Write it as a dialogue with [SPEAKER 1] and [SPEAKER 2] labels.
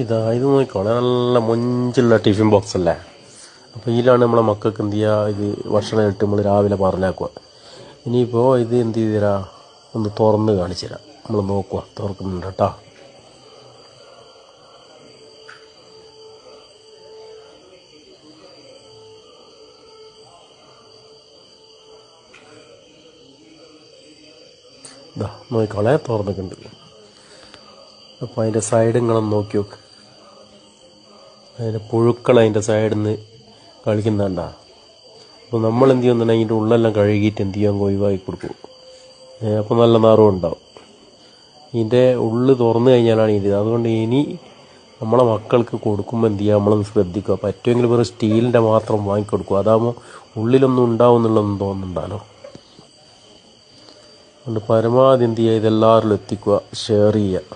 [SPEAKER 1] ഇത് നോക്കിക്കോളെ, നല്ല മൊഞ്ചുള്ള tiffin box അല്ലേ. അപ്പോൾ ഇതിലാണ് നമ്മളെ മക്കൾക്ക് എന്ത് ചെയ്യുക, ഇത് ഭക്ഷണം ഇട്ട് നമ്മൾ രാവിലെ പറഞ്ഞാക്കുക. ഇനിയിപ്പോൾ ഇത് എന്ത് ചെയ്ത് തരാം, ഒന്ന് തുറന്ന് കാണിച്ചു തരാം. നമ്മൾ നോക്കുക, തുറക്കുന്നുണ്ട് കേട്ടോ. ഇതാ നോക്കിക്കോളെ, തുറന്നിട്ടുണ്ട്. അപ്പോൾ അതിൻ്റെ സൈഡ് നിങ്ങളൊന്ന് നോക്കി നോക്ക്. അതിൻ്റെ പുഴുക്കൾ അതിൻ്റെ സൈഡിൽ നിന്ന് കളിക്കുന്നുണ്ടാ. അപ്പോൾ നമ്മൾ എന്ത് ചെയ്യുന്നുണ്ടെങ്കിൽ അതിൻ്റെ ഉള്ളെല്ലാം കഴുകിയിട്ട് എന്ത് ചെയ്യാൻ ഒഴിവാക്കി കൊടുക്കും. അപ്പോൾ നല്ല നിറവും ഉണ്ടാവും. ഇതിൻ്റെ ഉള്ളു തുറന്നു കഴിഞ്ഞാലാണ് ഇത്. അതുകൊണ്ട് ഇനി നമ്മളെ മക്കൾക്ക് കൊടുക്കുമ്പോൾ എന്ത് ചെയ്യുക, നമ്മളൊന്ന് ശ്രദ്ധിക്കുക. പറ്റുമെങ്കിൽ വെറും സ്റ്റീലിൻ്റെ മാത്രം വാങ്ങിക്കൊടുക്കുക. അതാകുമ്പോൾ ഉള്ളിലൊന്നും ഉണ്ടാവും എന്നുള്ളതൊന്നും തോന്നുന്നുണ്ടല്ലോ. അതുകൊണ്ട് പരമാവധി എന്ത് ചെയ്യുക, ഇതെല്ലാവരിലും എത്തിക്കുക, ഷെയർ ചെയ്യുക.